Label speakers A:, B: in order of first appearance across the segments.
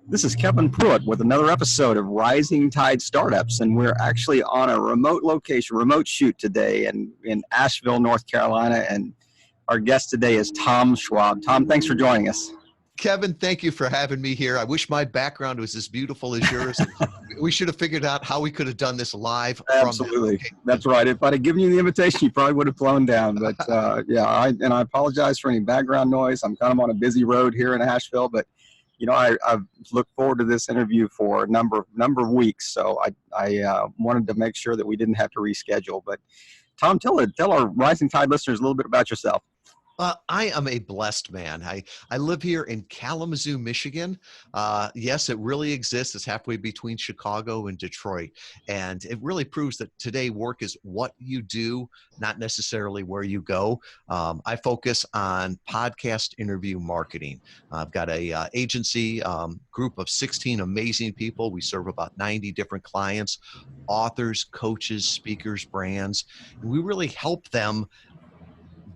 A: This is Kevin Pruitt with another episode of Rising Tide Startups, and we're actually on a remote location, remote shoot today in Asheville, North Carolina, and our guest today is Tom Schwab. Tom, thanks for joining us.
B: Kevin, thank you for having me here. I wish my background was as beautiful as yours. We should have figured out how we could have done this live.
A: Absolutely. That's right. If I'd have given you the invitation, you probably would have flown down. But I apologize for any background noise. I'm kind of on a busy road here in Asheville, but I've looked forward to this interview for a number of weeks. So I wanted to make sure that we didn't have to reschedule. But Tom, tell our Rising Tide listeners a little bit about yourself.
B: I am a blessed man. I live here in Kalamazoo, Michigan. Yes, it really exists. It's halfway between Chicago and Detroit. And it really proves that today work is what you do, not necessarily where you go. I focus on podcast interview marketing. I've got a agency group of 16 amazing people. We serve about 90 different clients, authors, coaches, speakers, brands. And we really help them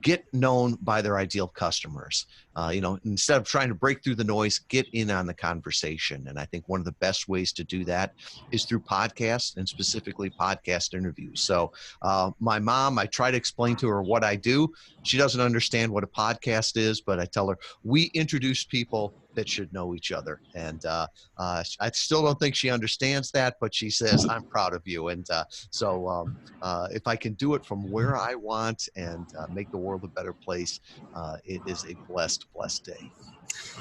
B: get known by their ideal customers. Instead of trying to break through the noise, get in on the conversation. And I think one of the best ways to do that is through podcasts, and specifically podcast interviews. So my mom, I try to explain to her what I do. She doesn't understand what a podcast is, but I tell her we introduce people that should know each other. And I still don't think she understands that, but she says, I'm proud of you. And so if I can do it from where I want and make the world a better place, it is a blessed day.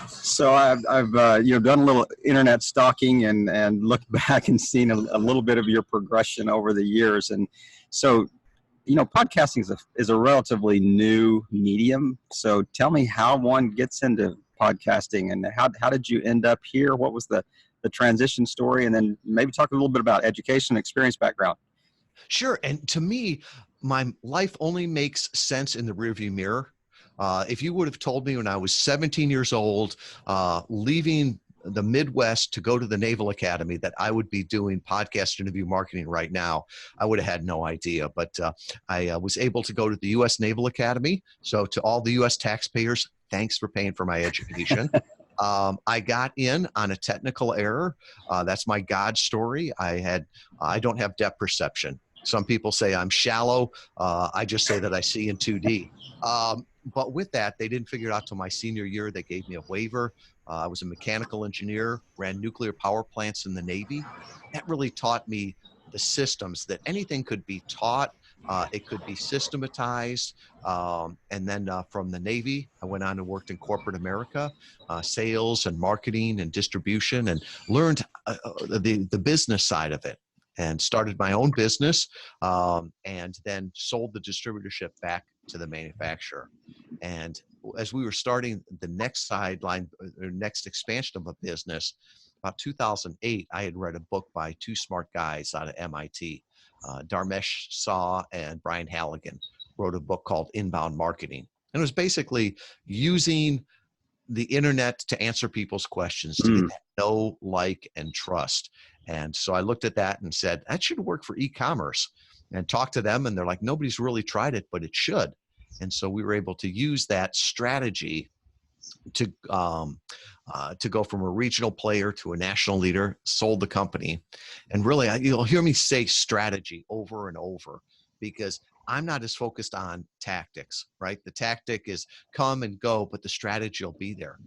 A: So I've done a little internet stalking and looked back and seen a little bit of your progression over the years. And so, podcasting is a relatively new medium. So tell me how one gets into podcasting and how did you end up here? What was the transition story? And then maybe talk a little bit about education, experience, background.
B: Sure. And to me, my life only makes sense in the rearview mirror. If you would have told me when I was 17 years old, leaving the Midwest to go to the Naval Academy, that I would be doing podcast interview marketing right now, I would have had no idea. But I was able to go to the U.S. Naval Academy. So to all the U.S. taxpayers, thanks for paying for my education. I got in on a technical error. That's my God story. I don't have depth perception. Some people say I'm shallow. I just say that I see in 2D. But with that, they didn't figure it out till my senior year. They gave me a waiver. I was a mechanical engineer, ran nuclear power plants in the Navy. That really taught me the systems, that anything could be taught. It could be systematized. And then from the Navy, I went on and worked in corporate America, sales and marketing and distribution, and learned the business side of it. And started my own business, and then sold the distributorship back to the manufacturer. And as we were starting the next sideline, or next expansion of a business, about 2008, I had read a book by two smart guys out of MIT, Dharmesh Shah and Brian Halligan, wrote a book called Inbound Marketing. And it was basically using the internet to answer people's questions, to get that know, like, and trust. And so I looked at that and said, that should work for e-commerce, and talked to them. And they're like, nobody's really tried it, but it should. And so we were able to use that strategy to go from a regional player to a national leader, sold the company. And really, you'll hear me say strategy over and over, because I'm not as focused on tactics, right? The tactic is come and go, but the strategy will be there.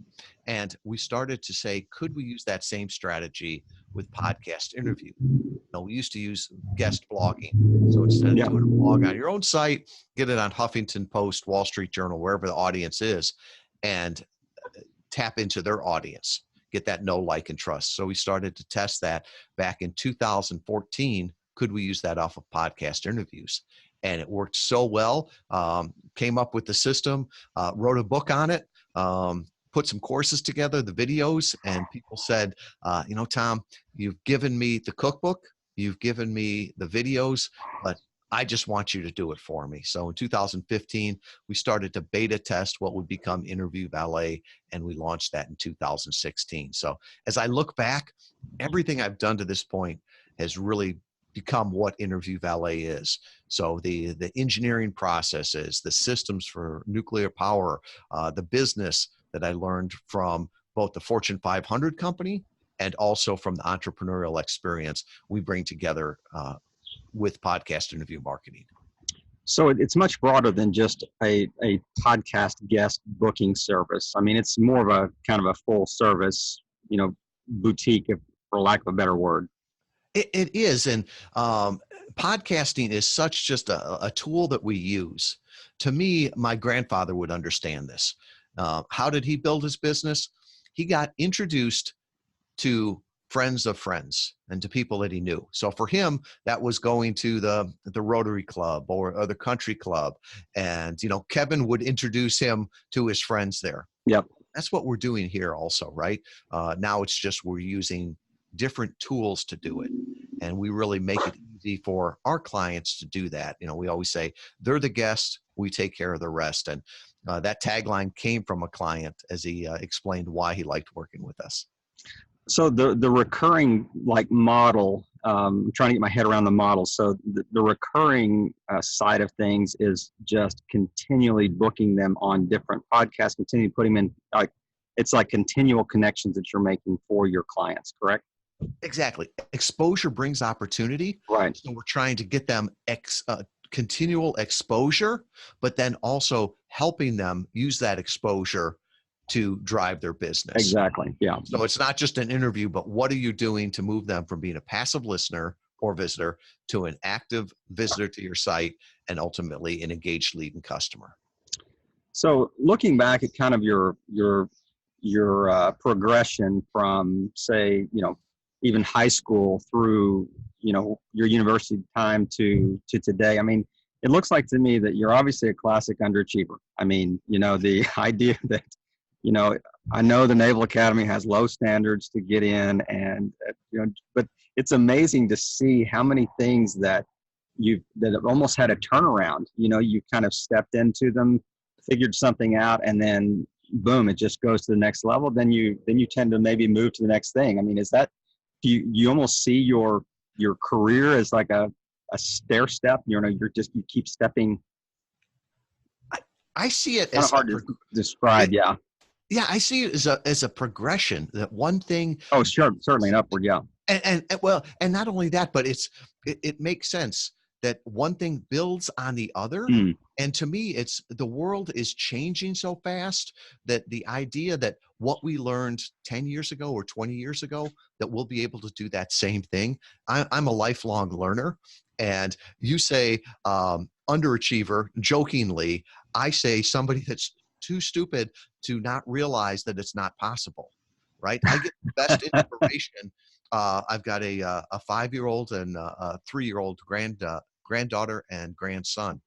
B: And we started to say, could we use that same strategy with podcast interview? We used to use guest blogging. So instead of doing a blog on your own site, get it on Huffington Post, Wall Street Journal, wherever the audience is, and tap into their audience, get that know, like, and trust. So we started to test that back in 2014. Could we use that off of podcast interviews? And it worked so well. Came up with the system, wrote a book on it, put some courses together, the videos, and people said, Tom, you've given me the cookbook, you've given me the videos, but I just want you to do it for me. So in 2015, we started to beta test what would become Interview Valet, and we launched that in 2016. So as I look back, everything I've done to this point has really become what Interview Valet is. So the engineering processes, the systems for nuclear power, the business that I learned from both the Fortune 500 company and also from the entrepreneurial experience we bring together with podcast interview marketing.
A: So it's much broader than just a podcast guest booking service. I mean, it's more of a kind of a full service, boutique, for lack of a better word.
B: It is. And podcasting is such just a tool that we use. To me, my grandfather would understand this. How did he build his business? He got introduced to friends of friends and to people that he knew. So for him, that was going to the Rotary Club or the country club. And, Kevin would introduce him to his friends there.
A: Yep.
B: That's what we're doing here also, right? Now it's just we're using different tools to do it. And we really make it easy for our clients to do that. We always say, they're the guest, we take care of the rest. And that tagline came from a client as he explained why he liked working with us.
A: So the recurring model, I'm trying to get my head around the model. So the recurring side of things is just continually booking them on different podcasts, continually putting them in, it's like continual connections that you're making for your clients, correct?
B: Exactly. Exposure brings opportunity.
A: Right.
B: So we're trying to get them continual exposure, but then also helping them use that exposure to drive their business.
A: Exactly. Yeah.
B: So it's not just an interview, but what are you doing to move them from being a passive listener or visitor to an active visitor to your site and ultimately an engaged lead and customer?
A: So looking back at kind of your progression from, say, even high school through, your university time to today, I mean, it looks like to me that you're obviously a classic underachiever. I mean, the idea that, I know the Naval Academy has low standards to get in, and but it's amazing to see how many things that have almost had a turnaround. You kind of stepped into them, figured something out, and then boom, it just goes to the next level. Then you tend to maybe move to the next thing. I mean, is that, do you almost see your career as like a stair step? You keep stepping.
B: I see it
A: Kind
B: as
A: of hard to describe. Yeah.
B: Yeah, I see it as a progression. That one thing.
A: Oh, sure, certainly an upward. Yeah.
B: And not only that, but it makes sense that one thing builds on the other.
A: Mm.
B: And to me, it's the world is changing so fast that the idea that what we learned 10 years ago or 20 years ago, that we'll be able to do that same thing. I'm a lifelong learner. And you say underachiever, jokingly, I say somebody that's too stupid to not realize that it's not possible, right? I get the best inspiration. I've got a 5-year-old and a 3-year-old granddaughter and grandson,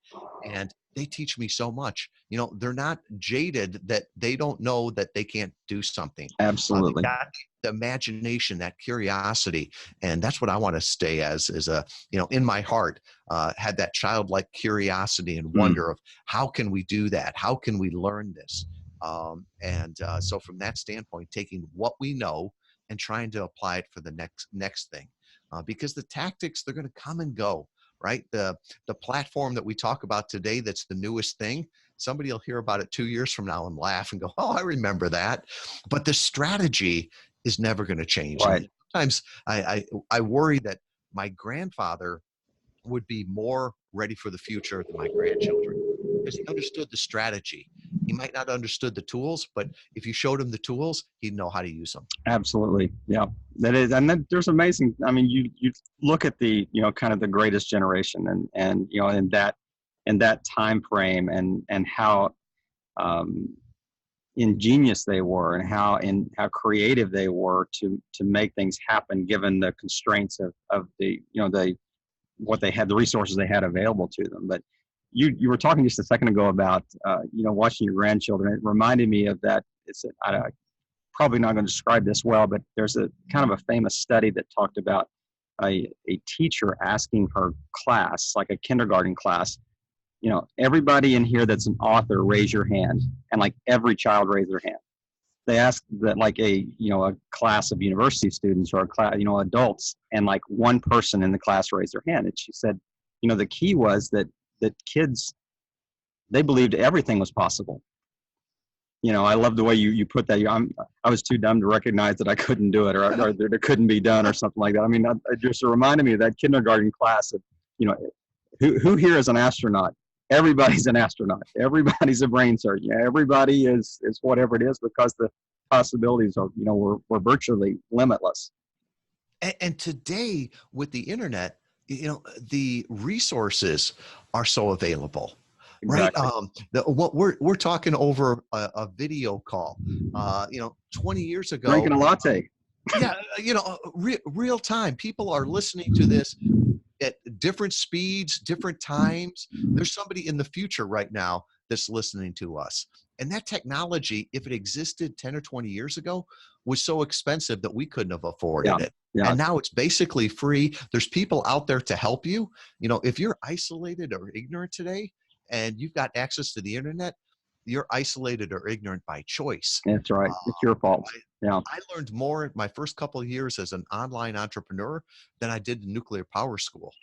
B: and they teach me so much. They're not jaded that they don't know that they can't do something.
A: Absolutely.
B: They got the imagination, that curiosity, and that's what I want to stay as in my heart, had that childlike curiosity and wonder of how can we do that? How can we learn this? So from that standpoint, taking what we know and trying to apply it for the next thing, because the tactics, they're going to come and go, right? The platform that we talk about today, that's the newest thing. Somebody will hear about it 2 years from now and laugh and go, "Oh, I remember that." But the strategy is never going to change.
A: Right.
B: And sometimes I worry that my grandfather would be more ready for the future than my grandchildren, because he understood the strategy. He might not understood the tools, but if you showed him the tools, he'd know how to use them.
A: Absolutely. Yeah, that is. And then there's amazing, I mean, you look at the, kind of the greatest generation and, in that time frame and how, ingenious they were and how creative they were to make things happen given the constraints of the, what they had, the resources they had available to them. But you were talking just a second ago about, watching your grandchildren. It reminded me of that. I'm probably not going to describe this well, but there's a kind of a famous study that talked about a teacher asking her class, like a kindergarten class, everybody in here that's an author, raise your hand. And like every child raised their hand. They asked that like a class of university students or a class, adults, and like one person in the class raised their hand. And she said, the key was that kids, they believed everything was possible. I love the way you put that. I was too dumb to recognize that I couldn't do it, or that it couldn't be done, or something like that. I mean, it just reminded me of that kindergarten class of, you know, who here is an astronaut? Everybody's an astronaut. Everybody's a brain surgeon. Everybody is whatever it is, because the possibilities are, we're virtually limitless.
B: And today with the internet, the resources are so available.
A: Exactly.
B: Right. What we're talking over a video call. 20 years ago,
A: Drinking a latte.
B: Yeah, real time. People are listening to this at different speeds, different times. There's somebody in the future right now that's listening to us. And that technology, if it existed 10 or 20 years ago, was so expensive that we couldn't have afforded it.
A: Yeah.
B: And now it's basically free. There's people out there to help you. If you're isolated or ignorant today and you've got access to the internet, you're isolated or ignorant by choice.
A: That's right. It's your fault. Yeah.
B: I learned more in my first couple of years as an online entrepreneur than I did in nuclear power school.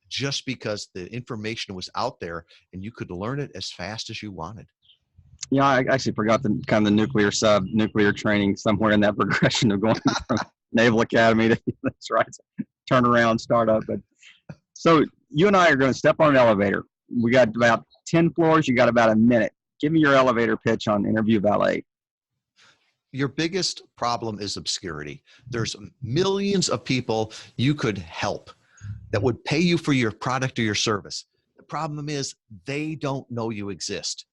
B: Just because the information was out there and you could learn it as fast as you wanted.
A: Yeah, I actually forgot the kind of the nuclear training somewhere in that progression of going from Naval Academy to, that's right, turn around, start up. But so you and I are going to step on an elevator. We got about 10 floors. You got about a minute. Give me your elevator pitch on Interview Valet.
B: Your biggest problem is obscurity. There's millions of people you could help that would pay you for your product or your service. The problem is they don't know you exist.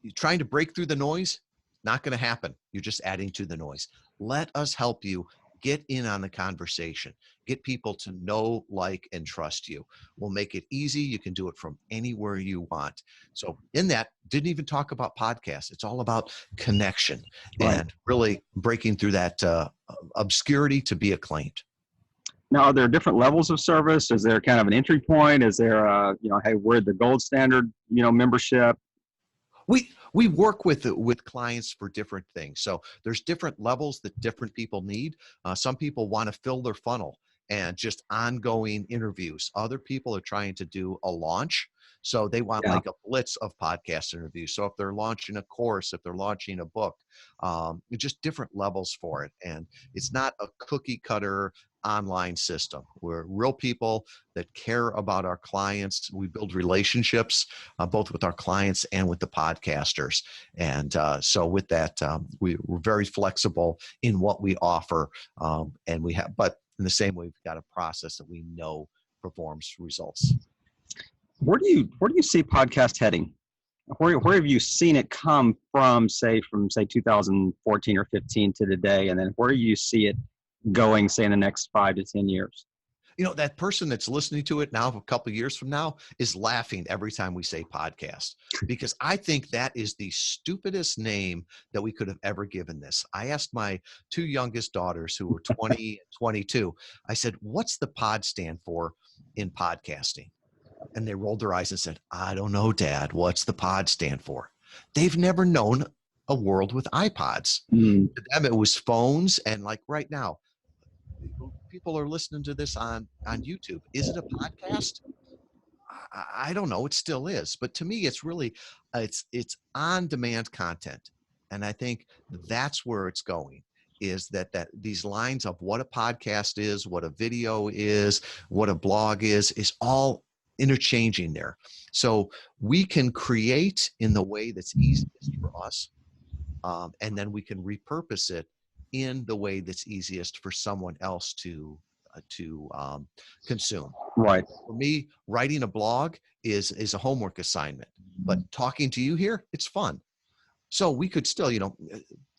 B: You're trying to break through the noise, not going to happen. You're just adding to the noise. Let us help you get in on the conversation. Get people to know, like, and trust you. We'll make it easy. You can do it from anywhere you want. So in that, didn't even talk about podcasts. It's all about connection and really breaking through that obscurity to be acclaimed.
A: Now, are there different levels of service? Is there kind of an entry point? Is there, hey, we're the gold standard, membership?
B: We work with clients for different things. So there's different levels that different people need. Some people want to fill their funnel and just ongoing interviews. Other people are trying to do a launch. So they want like a blitz of podcast interviews. So if they're launching a course, if they're launching a book, just different levels for it. And it's not a cookie cutter online system. We're real people that care about our clients. We build relationships both with our clients and with the podcasters. And so with that, we're very flexible in what we offer. And we have, but in the same way, we've got a process that we know performs results.
A: Where do you see podcast heading? Where have you seen it come from, say 2014 or 15 to today? And then where do you see it going, say, in the next 5 to 10 years?
B: That person that's listening to it now, a couple of years from now, is laughing every time we say podcast, because I think that is the stupidest name that we could have ever given this. I asked my two youngest daughters, who were 20 and 22, I said, what's the pod stand for in podcasting? And they rolled their eyes and said, I don't know, Dad. What's the pod stand for? They've never known a world with iPods. To them, it was phones. And like right now, people are listening to this on YouTube. Is it a podcast? I don't know. It still is. But to me, it's really, it's on-demand content. And I think that's where it's going, is that these lines of what a podcast is, what a video is, what a blog is all interchanging there. So we can create in the way that's easiest for us. And then we can repurpose it in the way that's easiest for someone else to consume.
A: Right.
B: For me, writing a blog is a homework assignment, but talking to you here, it's fun. So we could still,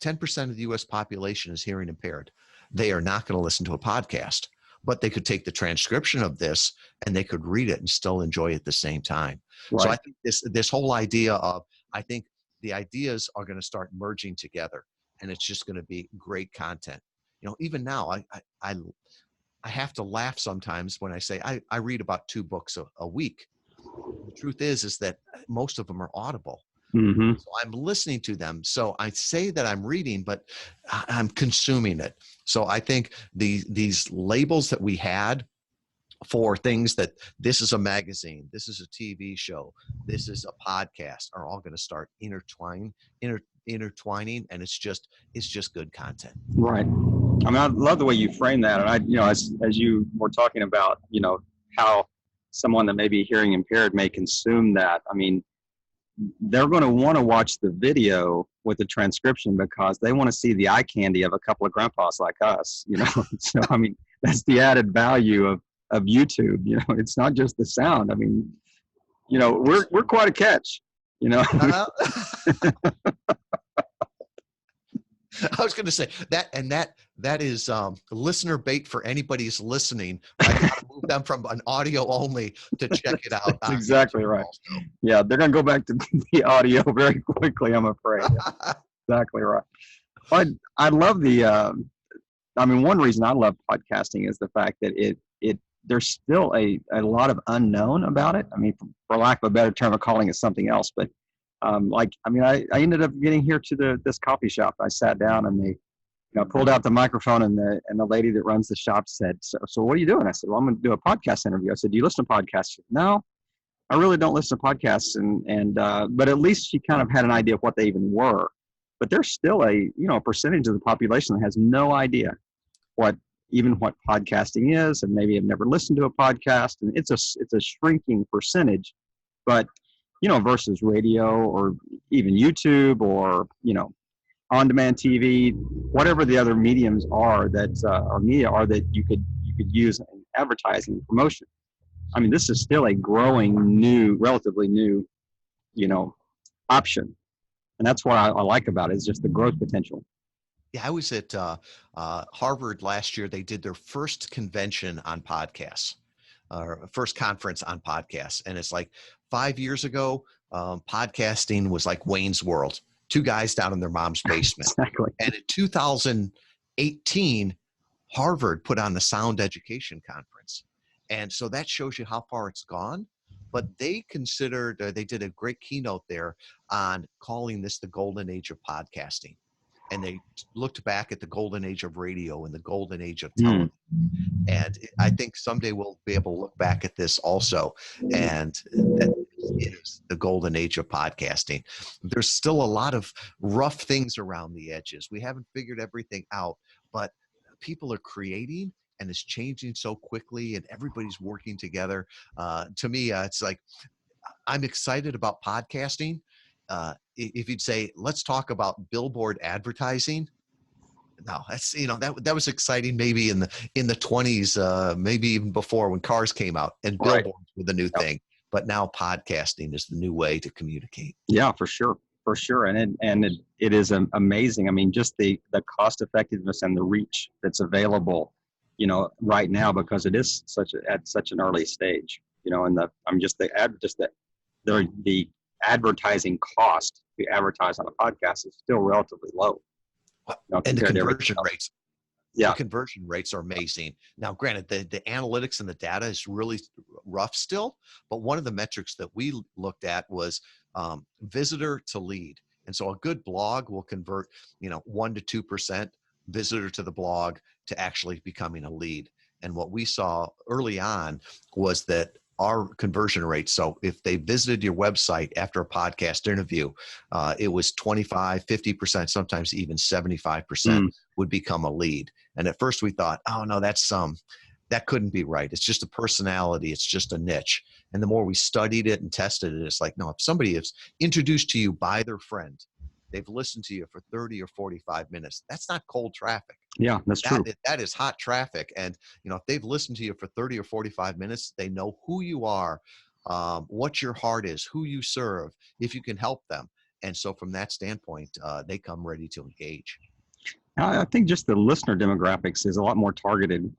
B: 10% of the U.S. population is hearing impaired. They are not going to listen to a podcast, but they could take the transcription of this and they could read it and still enjoy it at the same time. Right. So I think this whole idea of, I think the ideas are going to start merging together, and it's just going to be great content. Even now, I have to laugh sometimes when I say I read about 2 books a week. The truth is that most of them are audible. Mm-hmm. So I'm listening to them. So I say that I'm reading, but I'm consuming it. So I think these labels that we had for things that this is a magazine, this is a TV show, this is a podcast, are all going to start intertwining, and it's just good content.
A: Right. I mean, I love the way you frame that. And as you were talking about, how someone that may be hearing impaired may consume that. I mean, they're going to want to watch the video with the transcription because they want to see the eye candy of a couple of grandpas like us, So, I mean, that's the added value of YouTube. It's not just the sound. I mean, we're quite a catch,
B: I was going to say that is listener bait for anybody who's listening. I got to move them from an audio only to check it out.
A: That's exactly right. Yeah, they're going to go back to the audio very quickly, I'm afraid. Exactly right. I love one reason I love podcasting is the fact that there's still a lot of unknown about it. I mean, for lack of a better term of calling it something else, but I ended up getting here to this coffee shop. I sat down and they, pulled out the microphone and the lady that runs the shop said, so what are you doing? I said, well, I'm going to do a podcast interview. I said, do you listen to podcasts? She said, no, I really don't listen to podcasts. But at least she kind of had an idea of what they even were. But there's still a percentage of the population that has no idea what podcasting is, and maybe have never listened to a podcast. And it's a shrinking percentage, but versus radio or even YouTube or, on-demand TV, whatever the other mediums are that, or media are that you could use in advertising and promotion. I mean, this is still a growing relatively new, option. And that's what I like about it, is just the growth potential.
B: Yeah, I was at Harvard last year. They did their first convention on podcasts. First conference on podcasts. And it's like 5 years ago, podcasting was like Wayne's World, two guys down in their mom's basement.
A: Exactly.
B: And in 2018, Harvard put on the Sound Education Conference. And so that shows you how far it's gone. But they they did a great keynote there on calling this the golden age of podcasting. And they looked back at the golden age of radio and the golden age of television. And I think someday we'll be able to look back at this also. And that is the golden age of podcasting. There's still a lot of rough things around the edges. We haven't figured everything out, but people are creating, and it's changing so quickly, and everybody's working together. To me, it's like, I'm excited about podcasting. If you'd say, let's talk about billboard advertising. No, that's, that was exciting maybe in the 20s, maybe even before, when cars came out and billboards were the new thing. But now podcasting is the new way to communicate.
A: Yeah, for sure. For sure. And it is amazing. I mean, just the cost effectiveness and the reach that's available, right now, because it is at such an early stage, and the advertising cost to advertise on a podcast is still relatively low.
B: And the conversion rates.
A: Yeah.
B: The conversion rates are amazing. Now, granted, the analytics and the data is really rough still, but one of the metrics that we looked at was visitor to lead. And so a good blog will convert, 1 to 2% visitor to the blog to actually becoming a lead. And what we saw early on was that our conversion rate, so if they visited your website after a podcast interview, it was 25, 50%, sometimes even 75% would become a lead. And at first we thought, oh no, that couldn't be right. It's just a personality. It's just a niche. And the more we studied it and tested it, it's like, no, if somebody is introduced to you by their friend, they've listened to you for 30 or 45 minutes, that's not cold traffic.
A: Yeah, that's true.
B: That is hot traffic. And, if they've listened to you for 30 or 45 minutes, they know who you are, what your heart is, who you serve, if you can help them. And so from that standpoint, they come ready to engage.
A: I think just the listener demographics is a lot more targeted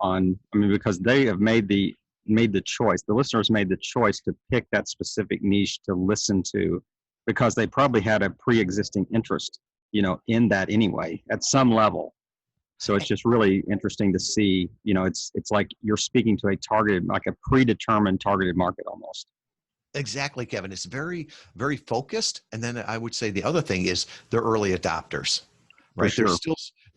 A: because they have made the choice. The listeners made the choice to pick that specific niche to listen to, because they probably had a pre-existing interest, in that anyway, at some level. So it's just really interesting to see, it's like you're speaking to a targeted, like a predetermined targeted market almost.
B: Exactly, Kevin. It's very, very focused. And then I would say the other thing is they're early adopters, right?
A: Sure.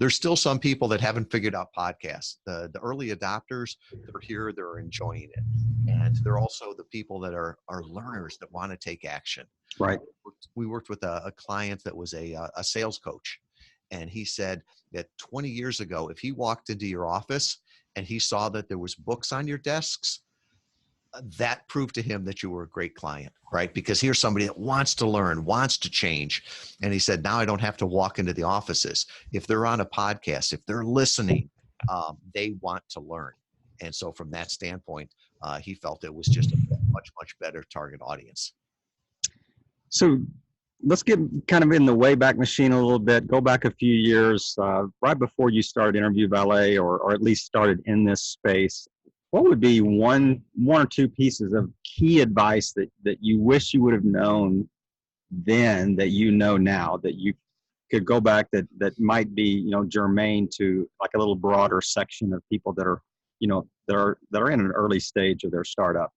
B: there's still some people that haven't figured out podcasts. The early adopters, they're here, they're enjoying it. And they're also the people that are learners that want to take action.
A: Right.
B: We worked with a client that was a sales coach. And he said that 20 years ago, if he walked into your office and he saw that there was books on your desks, that proved to him that you were a great client, right? Because here's somebody that wants to learn, wants to change. And he said, now I don't have to walk into the offices. If they're on a podcast, if they're listening, they want to learn. And so from that standpoint, he felt it was just a much, much better target audience.
A: So let's get kind of in the Wayback Machine a little bit. Go back a few years, right before you started Interview Valet, or at least started in this space. What would be one or two pieces of key advice that you wish you would have known then that you know now, that you could go back, that might be, germane to like a little broader section of people that are, that are in an early stage of their startup?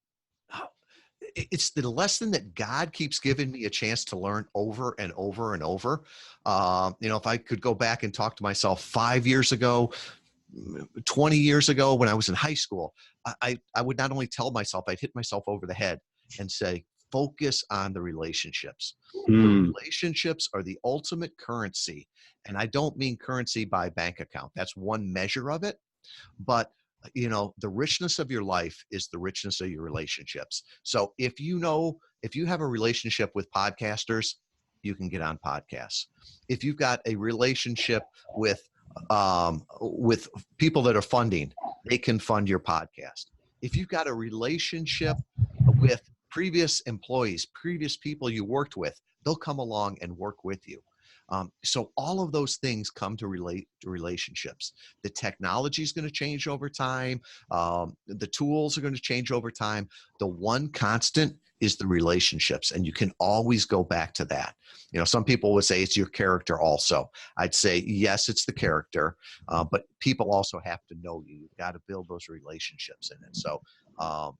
B: It's the lesson that God keeps giving me a chance to learn over and over and over. If I could go back and talk to myself 5 years ago, 20 years ago when I was in high school, I would not only tell myself, I'd hit myself over the head and say, focus on the relationships. The relationships are the ultimate currency. And I don't mean currency by bank account. That's one measure of it. But the richness of your life is the richness of your relationships. So if you have a relationship with podcasters, you can get on podcasts. If you've got a relationship with people that are funding, they can fund your podcast. If you've got a relationship with previous employees, previous people you worked with, they'll come along and work with you. So all of those things come to relate to relationships. The technology is going to change over time. The tools are going to change over time. The one constant is the relationships, and you can always go back to that. Some people would say it's your character also. I'd say, yes, it's the character, but people also have to know you. You've got to build those relationships in it. So I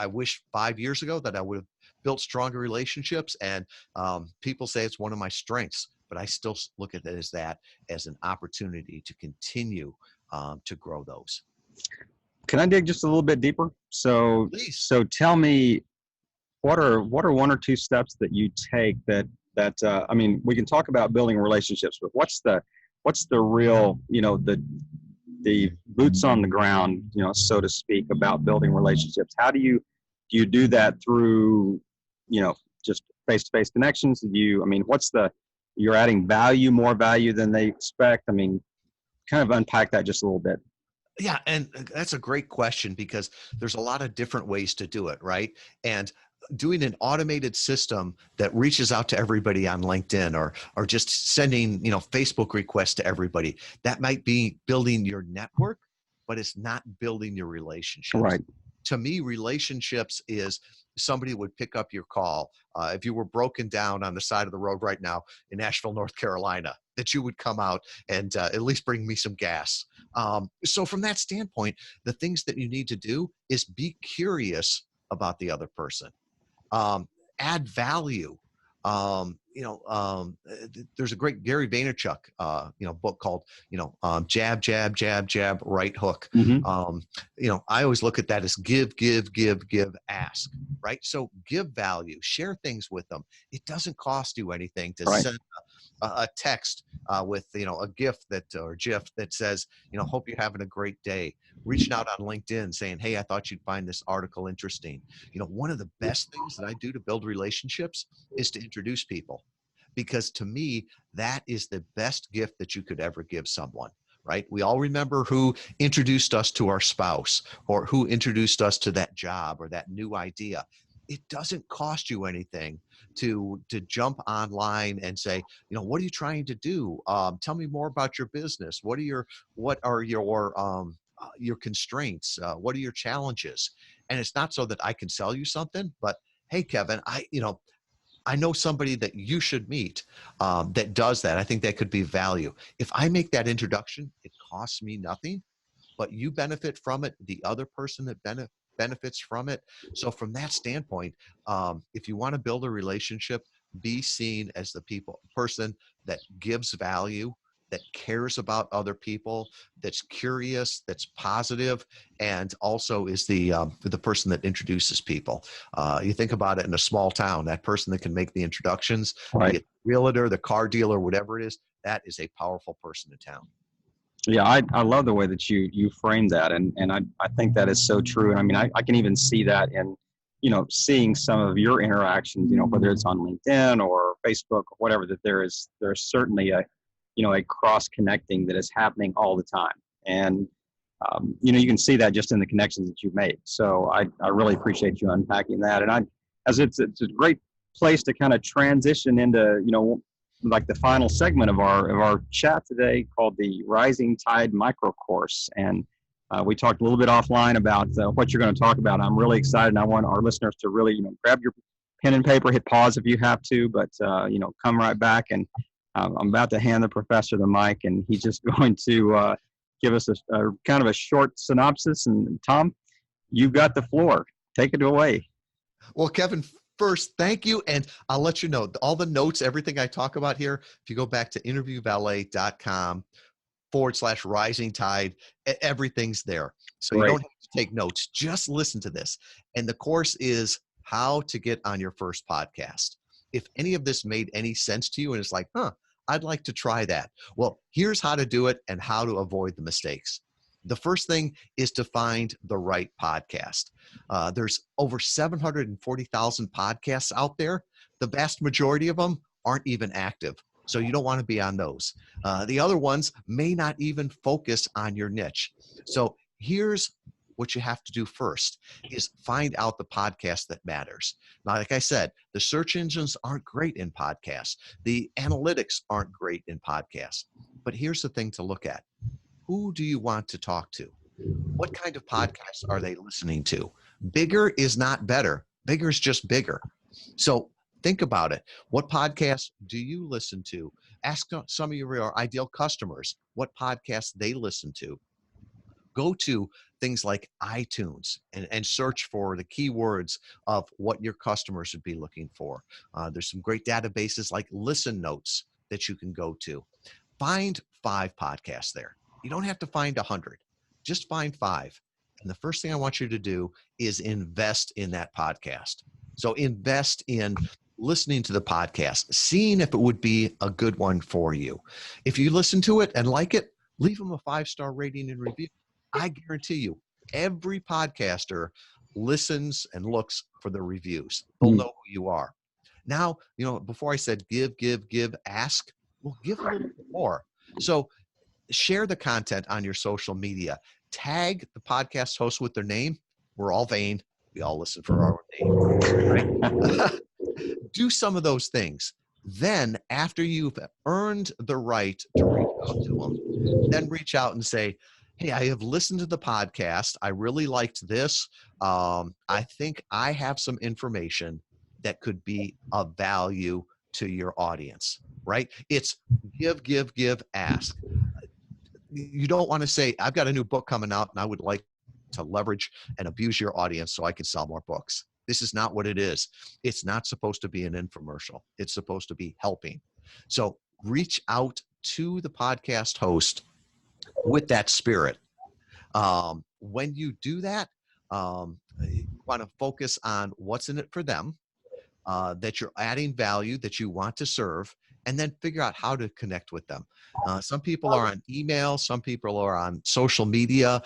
B: wish 5 years ago that I would have built stronger relationships, and people say it's one of my strengths, but I still look at it as an opportunity to continue to grow those.
A: Can I dig just a little bit deeper? So,
B: Please.
A: So tell me, what are one or two steps that you take that I mean, we can talk about building relationships, but what's the real, the boots on the ground, so to speak, about building relationships? How do you do that through, just face-to-face connections? You're adding more value than they expect? I mean, kind of unpack that just a little bit.
B: Yeah. And that's a great question, because there's a lot of different ways to do it, right? And doing an automated system that reaches out to everybody on LinkedIn, or just sending, Facebook requests to everybody, that might be building your network, but it's not building your relationships.
A: Right.
B: To me, relationships is somebody would pick up your call. If you were broken down on the side of the road right now in Nashville, North Carolina, that you would come out and at least bring me some gas. So from that standpoint, the things that you need to do is be curious about the other person. Add value. There's a great Gary Vaynerchuk, book called, Jab, Jab, Jab, Jab, Right Hook.
A: Mm-hmm.
B: I always look at that as give, ask, right? So give value, share things with them. It doesn't cost you anything to send a text with, a gift or GIF that says, hope you're having a great day. Reaching out on LinkedIn saying, hey, I thought you'd find this article interesting. One of the best things that I do to build relationships is to introduce people, because to me, that is the best gift that you could ever give someone, right? We all remember who introduced us to our spouse, or who introduced us to that job or that new idea. It doesn't cost you anything to jump online and say, what are you trying to do? Tell me more about your business. What are your constraints? What are your challenges? And it's not so that I can sell you something, but hey, Kevin, I know somebody that you should meet that does that. I think that could be value. If I make that introduction, it costs me nothing, but you benefit from it. The other person that benefits from it. So from that standpoint, if you want to build a relationship, be seen as the person that gives value that cares about other people, that's curious, that's positive, and also is the person that introduces people. You think about it in a small town, that person that can make the introductions,
A: Right.
B: be it the realtor, the car dealer, whatever it is, that is a powerful person in town.
A: Yeah, I love the way that you frame that, and I think that is so true. And I mean, I can even see that in, seeing some of your interactions, whether it's on LinkedIn or Facebook or whatever, that there's certainly a cross connecting that is happening all the time. And you can see that just in the connections that you've made. So I really appreciate you unpacking that. And as it's a great place to kind of transition into, like the final segment of our chat today, called the Rising Tide MicroCourse. And we talked a little bit offline about what you're going to talk about. I'm really excited, and I want our listeners to really, grab your pen and paper, hit pause if you have to, but come right back. And I'm about to hand the professor the mic, and he's just going to give us a kind of a short synopsis. And Tom, you've got the floor. Take it away.
B: Well, Kevin, first, thank you. And I'll let you know all the notes, everything I talk about here. If you go back to interviewvalet.com/rising tide, everything's there. So
A: Great.
B: you don't have to take notes. Just listen to this. And the course is how to get on your first podcast. If any of this made any sense to you and it's like, I'd like to try that. Well, here's how to do it and how to avoid the mistakes. The first thing is to find the right podcast. There's over 740,000 podcasts out there. The vast majority of them aren't even active. So you don't want to be on those. The other ones may not even focus on your niche. So here's what you have to do first is find out the podcast that matters. Now, like I said, the search engines aren't great in podcasts. The analytics aren't great in podcasts. But here's the thing to look at. Who do you want to talk to? What kind of podcasts are they listening to? Bigger is not better. Bigger is just bigger. So think about it. What podcasts do you listen to? Ask some of your ideal customers what podcasts they listen to. Go to things like iTunes and search for the keywords of what your customers would be looking for. There's some great databases like Listen Notes that you can go to. Find 5 podcasts there. You don't have to find 100. Just find 5. And the first thing I want you to do is invest in that podcast. So invest in listening to the podcast, seeing if it would be a good one for you. If you listen to it and like it, leave them a 5-star rating and review. I guarantee you, every podcaster listens and looks for the reviews. They'll know who you are. Now, before I said give, ask, well, give a little bit more. So share the content on your social media. Tag the podcast host with their name. We're all vain. We all listen for our own name, right? Do some of those things. Then after you've earned the right to reach out to them, then reach out and say, hey, I have listened to the podcast. I really liked this. I think I have some information that could be of value to your audience, right? It's give, ask. You don't want to say, I've got a new book coming out and I would like to leverage and abuse your audience so I can sell more books. This is not what it is. It's not supposed to be an infomercial. It's supposed to be helping. So reach out to the podcast host with that spirit. When you do that, you want to focus on what's in it for them, that you're adding value, that you want to serve, and then figure out how to connect with them. Some people are on email, some people are on social media.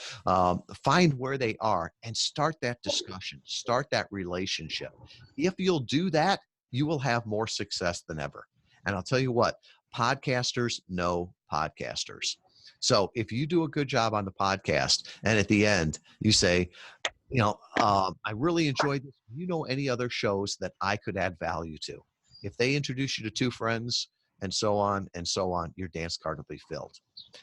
B: Find where they are and start that discussion, start that relationship. If you'll do that, you will have more success than ever. And I'll tell you what, podcasters know podcasters. So if you do a good job on the podcast and at the end you say, I really enjoyed this. You know any other shows that I could add value to? If they introduce you to 2 friends and so on, your dance card will be filled.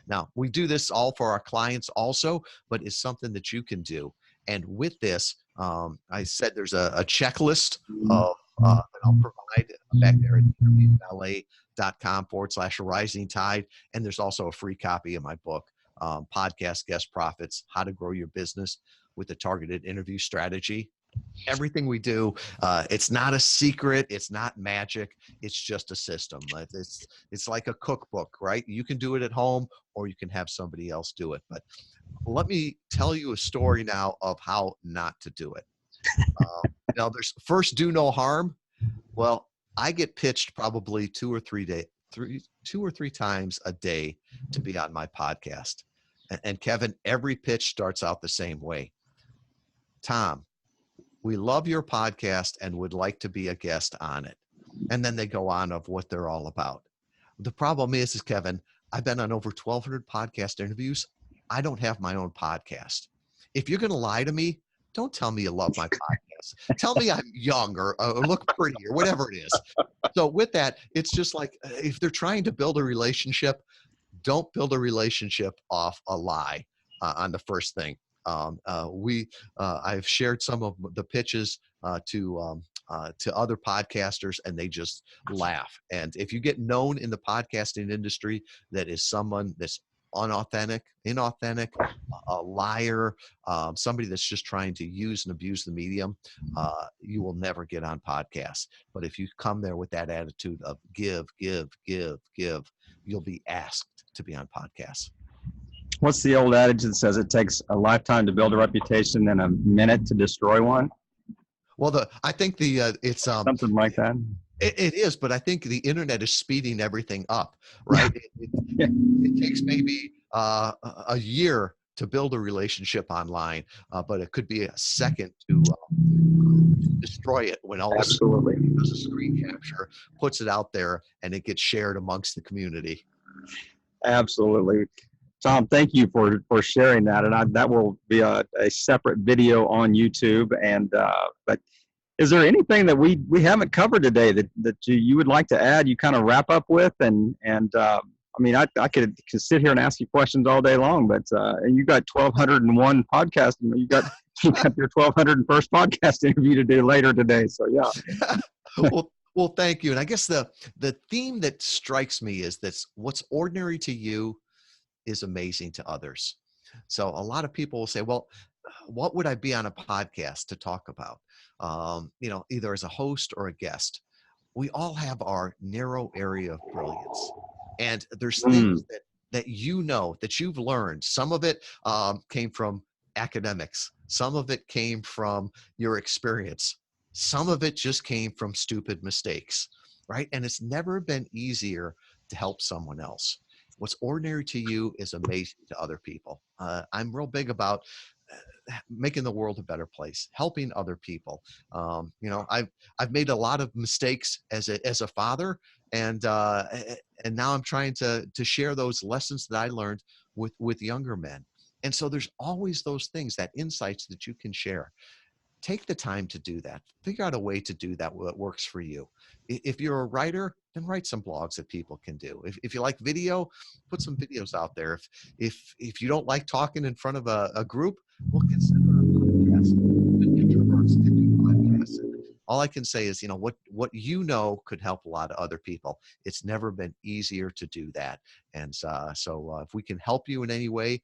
B: Now, we do this all for our clients also, but it's something that you can do. And with this, I said there's a checklist of that I'll provide back there at interviewvalet.com/rising tide. And there's also a free copy of my book, Podcast Guest Profits, How to Grow Your Business with a Targeted Interview Strategy. Everything we do, it's not a secret. It's not magic. It's just a system. It's like a cookbook, right? You can do it at home, or you can have somebody else do it. But let me tell you a story now of how not to do it. Now, there's first, do no harm. Well, I get pitched probably two or three times a day to be on my podcast. And Kevin, every pitch starts out the same way. Tom, we love your podcast and would like to be a guest on it. And then they go on of what they're all about. The problem is Kevin, I've been on over 1,200 podcast interviews. I don't have my own podcast. If you're going to lie to me, don't tell me you love my podcast. Tell me I'm young or look pretty or whatever it is. So with that, it's just like, if they're trying to build a relationship, don't build a relationship off a lie on the first thing. I've shared some of the pitches to other podcasters, and they just laugh. And if you get known in the podcasting industry that is someone that's inauthentic, a liar, somebody that's just trying to use and abuse the medium, you will never get on podcasts. But if you come there with that attitude of give, you'll be asked to be on podcasts.
A: What's the old adage that says it takes a lifetime to build a reputation and a minute to destroy one?
B: Well, I think it's
A: something like that.
B: It is, but I think the internet is speeding everything up, right? It takes maybe a year to build a relationship online, but it could be a second to destroy it when all of a sudden does a screen capture, puts it out there, and it gets shared amongst the community.
A: Absolutely. Tom, thank you for sharing that, and that will be a separate video on YouTube. And but is there anything that we haven't covered today that you would like to add? You kind of wrap up with, and I mean, I could sit here and ask you questions all day long, but you got 1,201 podcasts. You got your 1,201st podcast interview to do later today. So yeah.
B: Well, thank you. And I guess the theme that strikes me is this: what's ordinary to you is amazing to others. So a lot of people will say, well, what would I be on a podcast to talk about? Either as a host or a guest. We all have our narrow area of brilliance. And there's things that that you've learned. Some of it came from academics. Some of it came from your experience. Some of it just came from stupid mistakes, right? And it's never been easier to help someone else. What's ordinary to you is amazing to other people. I'm real big about making the world a better place, helping other people. I've made a lot of mistakes as a father, and now I'm trying to share those lessons that I learned with younger men. And so there's always those things, that insights that you can share. Take the time to do that. Figure out a way to do that that works for you. If you're a writer, then write some blogs that people can do. If you like video, put some videos out there. If you don't like talking in front of a group, well, consider a podcast. Introverts can do podcasts. All I can say is, what could help a lot of other people. It's never been easier to do that. And so if we can help you in any way,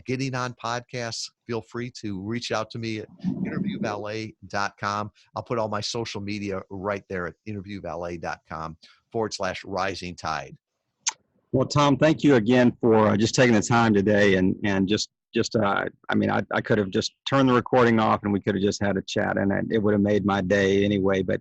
B: getting on podcasts, feel free to reach out to me at interviewvalet.com. I'll put all my social media right there at interviewvalet.com/rising tide.
A: Well, Tom, thank you again for just taking the time today and just I could have just turned the recording off and we could have just had a chat, and it would have made my day anyway. But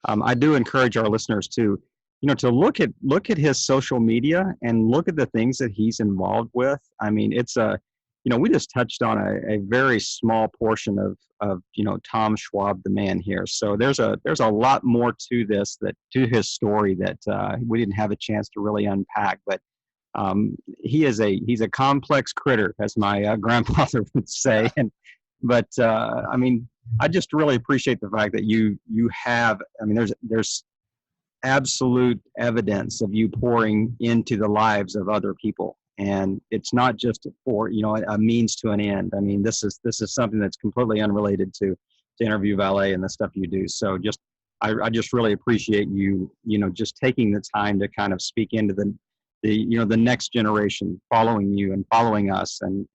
A: I do encourage our listeners to look at his social media and look at the things that he's involved with. I mean, it's we just touched on a very small portion of Tom Schwab, the man here. So there's a lot more to his story that we didn't have a chance to really unpack. But he's a complex critter, as my grandfather would say. But I just really appreciate the fact that you have. I mean, there's absolute evidence of you pouring into the lives of other people, and it's not just for a means to an end. I mean, this is something that's completely unrelated to Interview Valet and the stuff you do. So I just really appreciate you just taking the time to kind of speak into the next generation following you and following us, and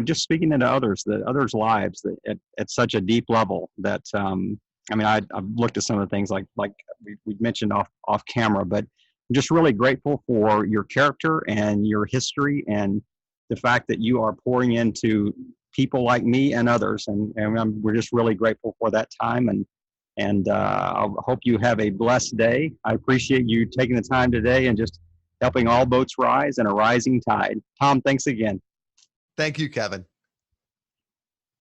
A: just speaking into others, others' lives at such a deep level that, I've looked at some of the things like we mentioned off camera, but I'm just really grateful for your character and your history and the fact that you are pouring into people like me and others. And we're just really grateful for that time. And I hope you have a blessed day. I appreciate you taking the time today and just helping all boats rise in a rising tide. Tom, thanks again.
B: Thank you, Kevin.